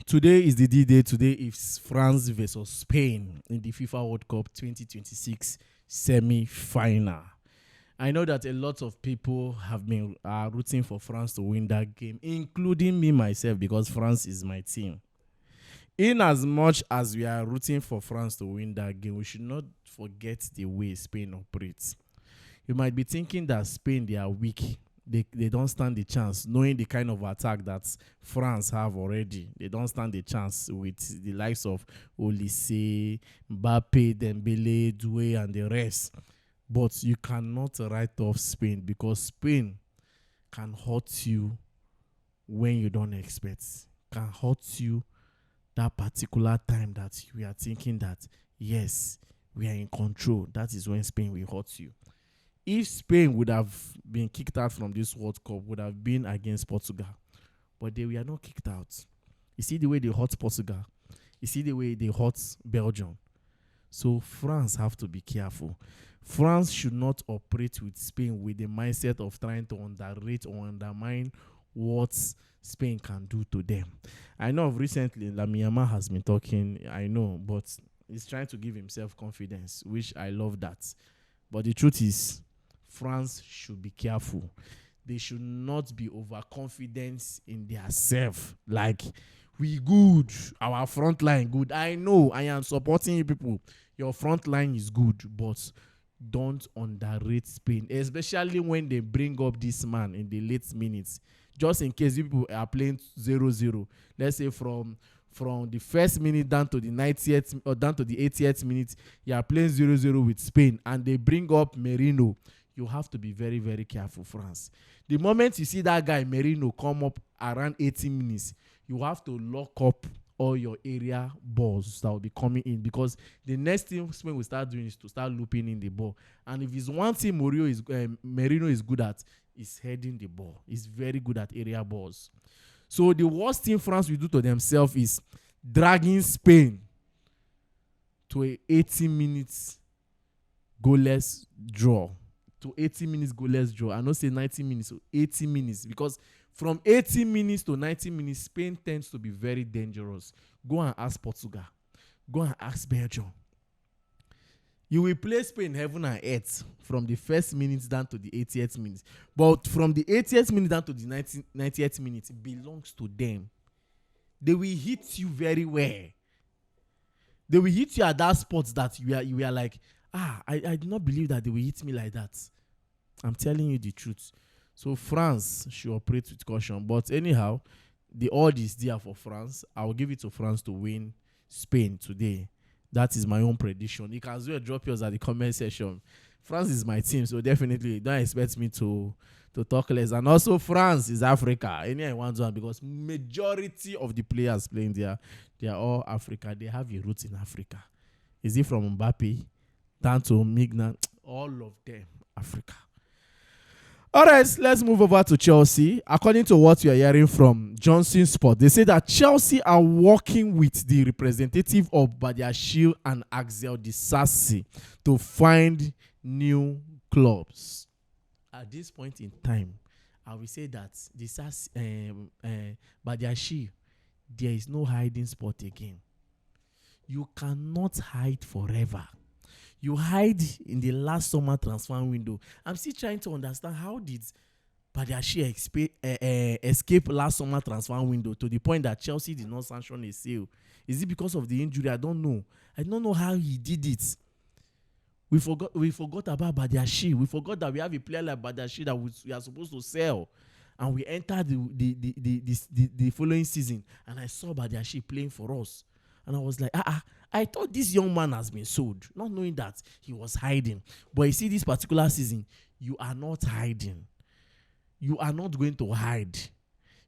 Today is the D-Day. Today is France versus Spain in the FIFA World Cup 2026 semi-final. I know that a lot of people have been rooting for France to win that game, including me myself, because France is my team. In as much as we are rooting for France to win that game, we should not forget the way Spain operates. You might be thinking that Spain, they are weak. They don't stand the chance, knowing the kind of attack that France have already. They don't stand the chance with the likes of Olise, Mbappe, Dembele, Doué, and the rest. But you cannot write off Spain, because Spain can hurt you when you don't expect. Can hurt you that particular time that we are thinking that, yes, we are in control. That is when Spain will hurt you. If Spain would have been kicked out from this World Cup, would have been against Portugal. But they were not kicked out. You see the way they hurt Portugal. You see the way they hurt Belgium. So France have to be careful. France should not operate with Spain with the mindset of trying to underrate or undermine what Spain can do to them. I know of recently Lamiyama has been talking, I know, but he's trying to give himself confidence, which I love that. But the truth is, France should be careful. They should not be overconfident in their self. Like, we good, our front line good. I know, I am supporting you people. Your front line is good, but don't underrate Spain, especially when they bring up this man in the late minutes. Just in case you people are playing 0-0. Let's say from the first minute down to the 90th or down to the 80th minute, you are playing 0-0 with Spain, and they bring up Merino. You have to be very, very careful, France. The moment you see that guy Merino come up around 80 minutes, you have to lock up all your area balls that will be coming in, because the next thing Spain will start doing is to start looping in the ball. And if it's one thing Merino is good at, is heading the ball. He's very good at area balls. So the worst thing France will do to themselves is dragging Spain to a 80 minutes goalless draw. To 80 minutes goalless draw. I don't say 90 minutes, so 80 minutes. Because from 80 minutes to 90 minutes, Spain tends to be very dangerous. Go and ask Portugal. Go and ask Belgium. You will play Spain heaven and earth from the first minutes down to the 80th minutes. But from the 80th minute down to the 90th minute, it belongs to them. They will hit you very well. They will hit you at that spot that you are like, I did not believe that they will hit me like that. I'm telling you the truth. So France should operate with caution. But anyhow, the odd is there for France. I will give it to France to win Spain today. That is my own prediction. You can as well drop yours at the comment section. France is my team, so definitely don't expect me to talk less. And also, France is Africa. Anyone wants one, because majority of the players playing there, they are all Africa. They have a root in Africa. Is it from Mbappe down to Mignan? All of them Africa. All right, let's move over to Chelsea. According to what we are hearing from Johnson Sport, they say that Chelsea are working with the representative of Badiashile and Disasi to find new clubs. At this point in time, I will say that Badiashile, there is no hiding spot again. You cannot hide forever. You hide in the last summer transfer window. I'm still trying to understand, how did Badiashile escape last summer transfer window to the point that Chelsea did not sanction a sale? Is it because of the injury? I don't know. I don't know how he did it. We forgot about Badiashile. We forgot that we have a player like Badiashile that we are supposed to sell. And we entered the following season, and I saw Badiashile playing for us. And I was like, I thought this young man has been sold, not knowing that he was hiding. But you see, this particular season, you are not hiding. You are not going to hide.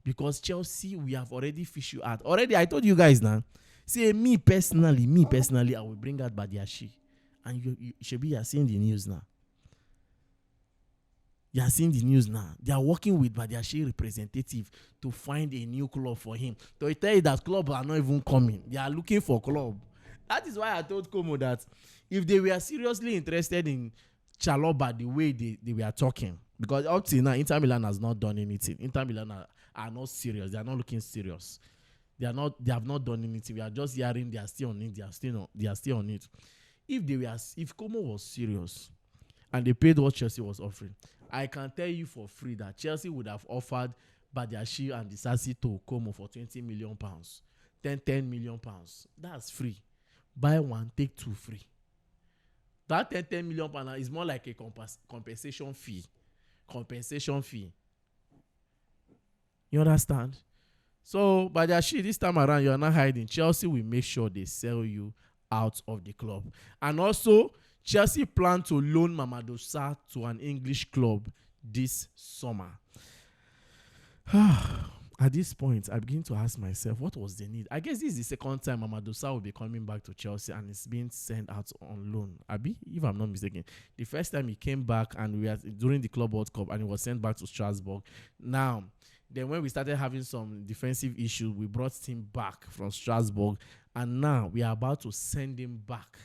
Because Chelsea, we have already fished you out. Already, I told you guys now. Say, me personally, I will bring out Badiashile. And you are seeing the news now. You are seeing the news now. They are working with Badiashile representative to find a new club for him. To tell you that clubs are not even coming. They are looking for club. That is why I told Como that if they were seriously interested in Chalobah the way they were talking, because up till now, Inter Milan has not done anything. Inter Milan are not serious. They are not looking serious. They have not done anything. We are just hearing they are still on it. They are still on it. If Como was serious and they paid what Chelsea was offering, I can tell you for free that Chelsea would have offered Badiashile and Disasi to Como for £20 million, 10 million pounds. That's free. Buy one, take two free. That 10 million pounds is more like a compensation fee. Compensation fee. You understand? So, Badiashile, this time around, you are not hiding. Chelsea will make sure they sell you out of the club. And also, Chelsea plan to loan Mamadou Sarr to an English club this summer. At this point, I begin to ask myself, what was the need? I guess this is the second time Mamadou Sarr will be coming back to Chelsea and it's being sent out on loan. Abi, if I'm not mistaken. The first time he came back and we were during the Club World Cup and he was sent back to Strasbourg. Now, then when we started having some defensive issues, we brought him back from Strasbourg and now we are about to send him back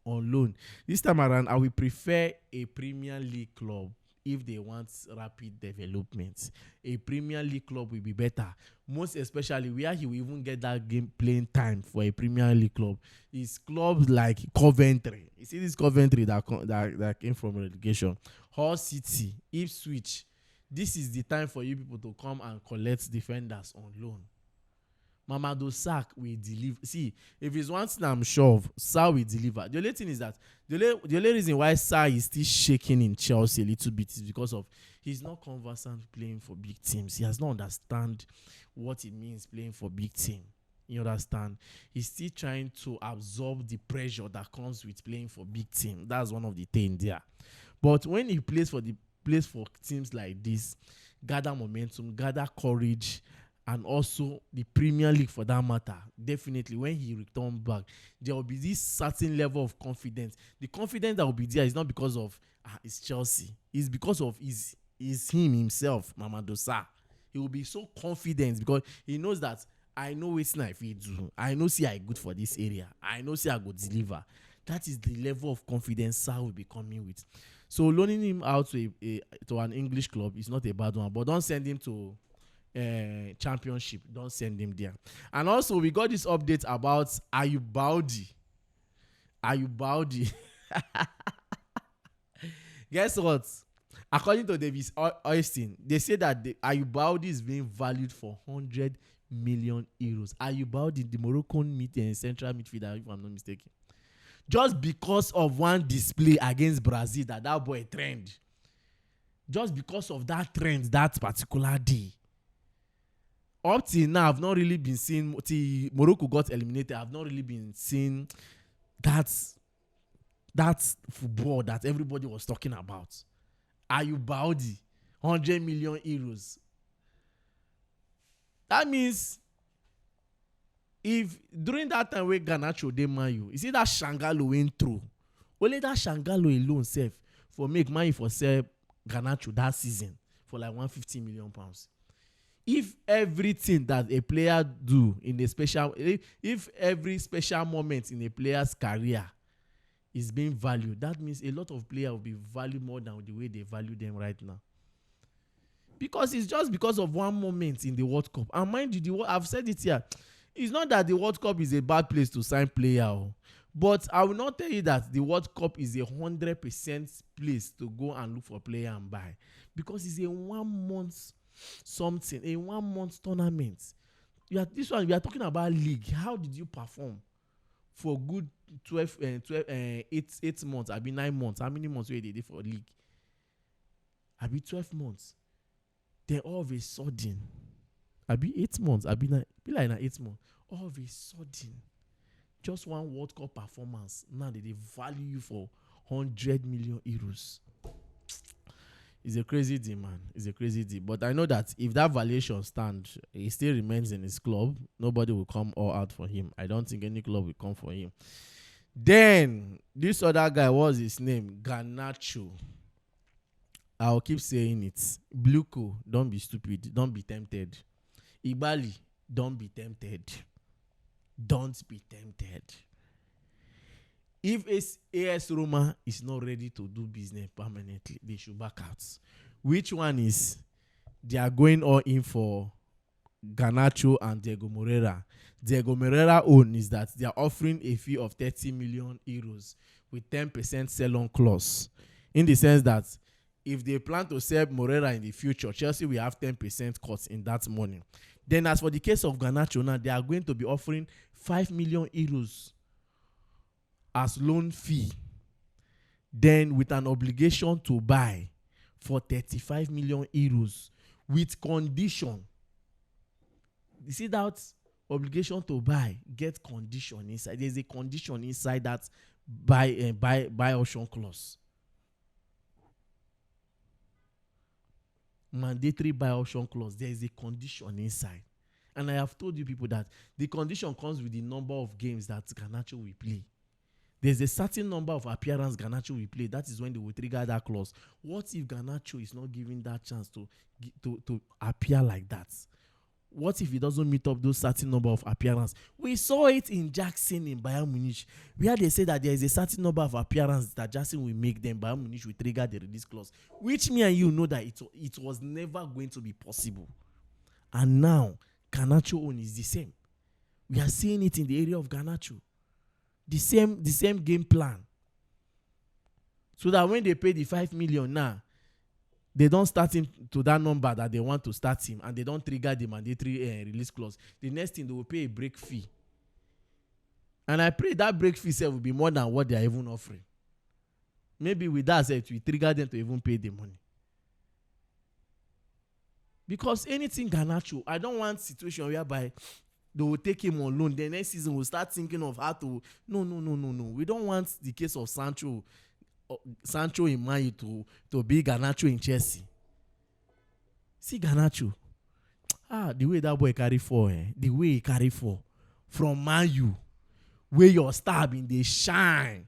on loan. This time around, I will prefer a Premier League club if they want rapid development. A Premier League club will be better. Most especially where he will even get that game playing time for a Premier League club. It's clubs like Coventry. You see this Coventry that came from relegation. Hull City, Ipswich. This is the time for you people to come and collect defenders on loan. Mamadou Sarr will deliver. See, if it's one thing I'm sure of, Sarr will deliver. The only thing is that the only reason why Sarr is still shaking in Chelsea a little bit is because of he's not conversant playing for big teams. He has not understand what it means playing for big team. You understand? He's still trying to absorb the pressure that comes with playing for big team. That's one of the things there. But when he plays for teams like this, gather momentum, gather courage, and also the Premier League for that matter, definitely when he returns back, there will be this certain level of confidence. The confidence that will be there is not because of it's Chelsea. It's because of his himself, Mamadou Sarr. He will be so confident because he knows that I know it's not if he do. I know see I good for this area. I know see I go deliver. That is the level of confidence Sarr will be coming with. So loaning him out to an English club is not a bad one, but don't send him to Championship. Don't send him there. And also we got this update about Ayyoub Bouaddi. Ayyoub Bouaddi. Guess what? According to Davis Austin, they say that Ayyoub Bouaddi is being valued for 100 million euros. Ayyoub Bouaddi, the Moroccan central midfielder, if I'm not mistaken. Just because of one display against Brazil that boy trend. Just because of that trend that particular day. Up till now, I've not really been seeing, till Morocco got eliminated, I've not really been seeing that football that everybody was talking about. Ayyoub Bouaddi, 100 million euros. That means, if during that time when Garnacho dey Man U, you see that Shangalo went through. Only that Shangalo alone self for make Man U for sell Garnacho that season for like £150 million. If everything that a player do in a special, if every special moment in a player's career is being valued, that means a lot of players will be valued more than the way they value them right now. Because it's just because of one moment in the World Cup. And mind you, I've said it here. It's not that the World Cup is a bad place to sign player, but I will not tell you that the World Cup is a 100% place to go and look for player and buy, because it's a 1 month something, a 1 month tournament. We are talking about league. How did you perform for good 8 months? I be 9 months. How many months were they for league? I be 12 months. Then all of a sudden, I be 8 months. I be like 8 months. All of a sudden, just one World Cup performance. Now they value you for 100 million euros. It's a crazy deal, man. It's a crazy deal. But I know that if that valuation stands, he still remains in his club. Nobody will come all out for him. I don't think any club will come for him. Then, this other guy, what's his name? Garnacho. I'll keep saying it. Bluco, don't be stupid. Don't be tempted. Ibali, don't be tempted. Don't be tempted. If AS Roma is not ready to do business permanently, they should back out. Which one is they are going all in for Garnacho and Diego Moreira. Diego Moreira own is that they are offering a fee of 30 million euros with 10% sell-on clause. In the sense that if they plan to sell Moreira in the future, Chelsea will have 10% cut in that money. Then as for the case of Garnacho now, they are going to be offering 5 million euros as loan fee. Then with an obligation to buy for 35 million euros with condition. You see that obligation to buy, get condition inside. There's a condition inside that buy option clause. Mandatory buy option clause. There is a condition inside. And I have told you people that the condition comes with the number of games that Garnacho will play. There's a certain number of appearances Garnacho will play. That is when they will trigger that clause. What if Garnacho is not given that chance to appear like that? What if he doesn't meet up those certain number of appearances? We saw it in Jackson in Bayern Munich, where they say that there is a certain number of appearances that Jackson will make, then Bayern Munich will trigger the release clause, which me and you know that it was never going to be possible. And now, Garnacho own is the same. We are seeing it in the area of Garnacho. The same game plan. So that when they pay the 5 million now, they don't start him to that number that they want to start him, and they don't trigger the mandatory release clause. The next thing, they will pay a break fee. And I pray that break fee will be more than what they are even offering. Maybe with that, it will trigger them to even pay the money. Because anything Garnacho, I don't want situation whereby they will take him on loan. The next season we'll start thinking of how to. No. We don't want the case of Sancho in Man U to be Garnacho in Chelsea. See Garnacho. The way that boy carry for, the way he carry for from Man U, where your star been they shine.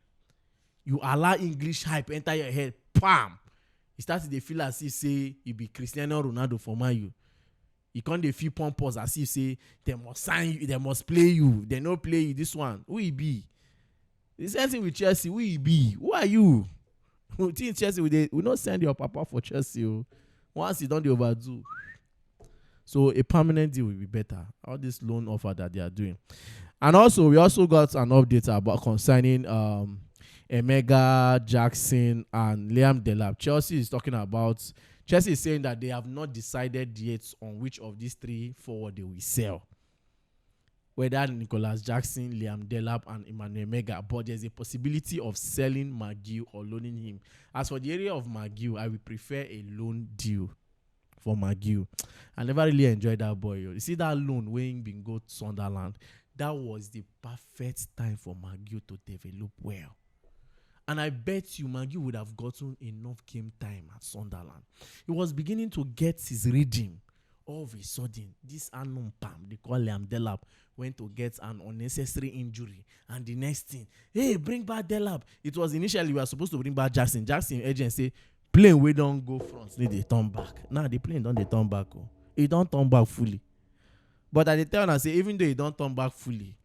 You allow English hype enter your head, pam. You start to feel as if say you be Cristiano Ronaldo for Man U. You can't dey feel pompous as if say they must sign you, they must play you, they no play you. This one, who he be? The same thing with Chelsea. Who he be? Who are you? Who think Chelsea we not send your papa for Chelsea? Once you don't do overdo. So a permanent deal will be better. All this loan offer that they are doing. And also we also got an update about concerning Emega, Jackson, and Liam Delap. Chelsea is saying that they have not decided yet on which of these three forward they will sell. Whether Nicholas Jackson, Liam Delap, and Emmanuel Mega, but there's a possibility of selling McGill or loaning him. As for the area of McGill, I will prefer a loan deal for McGill. I never really enjoyed that boy. You see that loan when he go to Sunderland, that was the perfect time for McGill to develop well. And I bet you McGill would have gotten enough game time at Sunderland. He was beginning to get his rhythm. All of a sudden, this unknown Pam, they call Liam Delap, went to get an unnecessary injury. And the next thing, hey, bring back Delap. It was initially we were supposed to bring back Jackson. Jackson agent say, plane we don't go front, need they turn back. Now the plane don't they turn back. He don't turn back fully. But at the time I say, even though he don't turn back fully,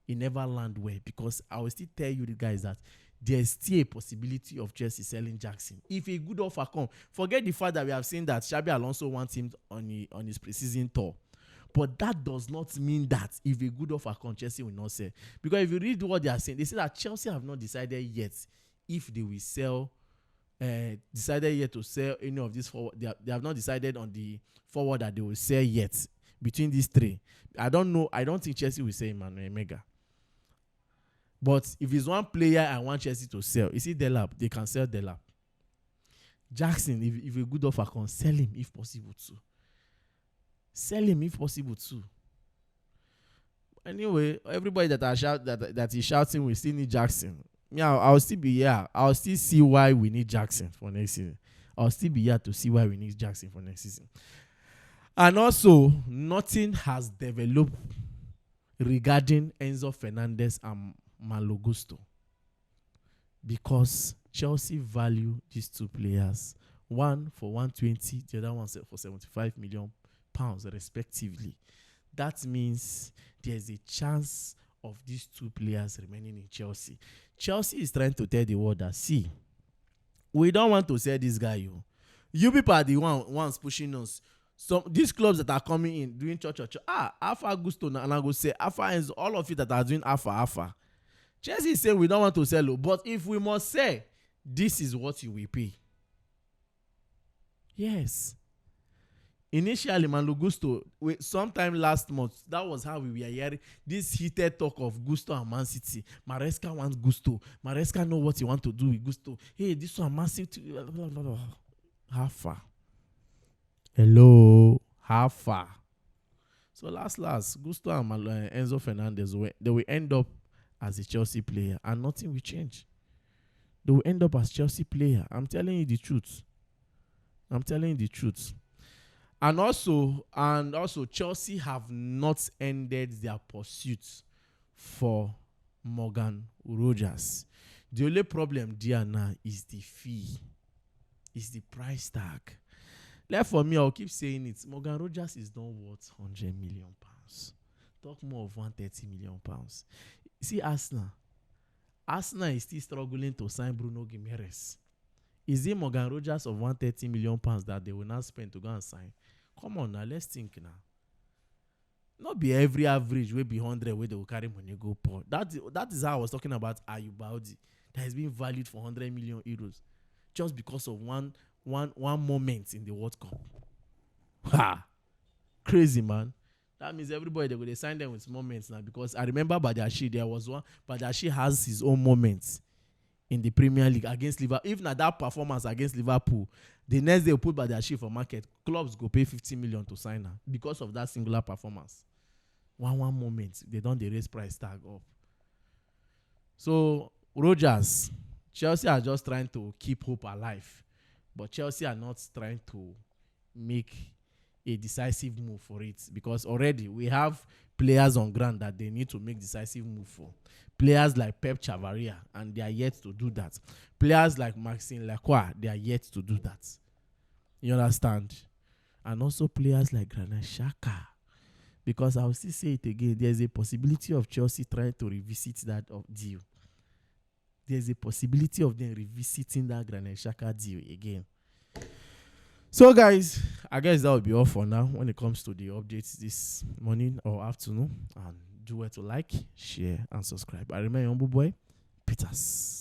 he never land well. Because I will still tell you the guys that there's still a possibility of Chelsea selling Jackson. If a good offer comes, forget the fact that we have seen that Xabi Alonso wants him on his preseason tour. But that does not mean that if a good offer comes, Chelsea will not sell. Because if you read what they are saying, they say that Chelsea have not decided yet if they will sell, decided yet to sell any of these forward. They have not decided on the forward that they will sell yet between these three. I don't know. I don't think Chelsea will sell Emmanuel Mega. But if it's one player I want Chelsea to sell, you see Delap, they can sell Delap. Jackson, if a good offer can sell him if possible too. Sell him if possible too. Anyway, everybody that is shouting we still need Jackson. Yeah, I'll still be here. I'll still see why we need Jackson for next season. I'll still be here to see why we need Jackson for next season. And also, nothing has developed regarding Enzo Fernandez and Malo Gusto, because Chelsea value these two players, one for 120, the other one for 75 million pounds respectively. That means there's a chance of these two players remaining in Chelsea. Chelsea is trying to tell the world that, see, we don't want to sell this guy. You people are the ones pushing us. Some these clubs that are coming in doing church. Alpha Gusto and I go say Alpha Enzo, all of you that are doing Alpha. Chelsea is saying we don't want to sell low, but if we must say, this is what you will pay. Yes. Initially, Malo Gusto, sometime last month, that was how we were hearing this heated talk of Gusto and Man City. Maresca wants Gusto. Maresca know what he wants to do with Gusto. Hey, this one Man City. Blah, blah, blah. How far? Hello, how far? So last, Gusto and Enzo Fernandez, they will end up as a Chelsea player, and nothing will change. They will end up as Chelsea player. I'm telling you the truth. And also, Chelsea have not ended their pursuit for Morgan Rogers. The only problem there now is the fee, is the price tag. Like for me, I'll keep saying it. Morgan Rogers is not worth £100 million. Talk more of £130 million. See Arsenal is still struggling to sign Bruno Guimaraes. Is it Morgan Rogers of £130 million that they will not spend to go and sign? Come on now, let's think now. Not be every average will be 100 where they will carry money go poor. That is how I was talking about Ayyoub Bouaddi that has been valued for €100 million just because of one moment in the World Cup. Ha! Crazy, man. That means everybody they will sign them with moments now, because I remember Badiashile, there was one. Badiashile has his own moments in the Premier League against Liverpool. Even at that performance against Liverpool, the next day they put Badiashile for market. Clubs go pay 50 million to sign her because of that singular performance. One moment, they don't raise price tag up. So Rogers, Chelsea are just trying to keep hope alive, but Chelsea are not trying to make a decisive move for it, because already we have players on ground that they need to make decisive move for. Players like Pep Chavaria, and they are yet to do that. Players like Maxime Lacroix, they are yet to do that. You understand? And also players like Garnacho. Because I will still say it again, there's a possibility of Chelsea trying to revisit that deal. There's a possibility of them revisiting that Garnacho deal again. So guys, I guess that will be all for now when it comes to the updates this morning or afternoon. And do well to like, share, and subscribe. I remain your humble boy, Peters.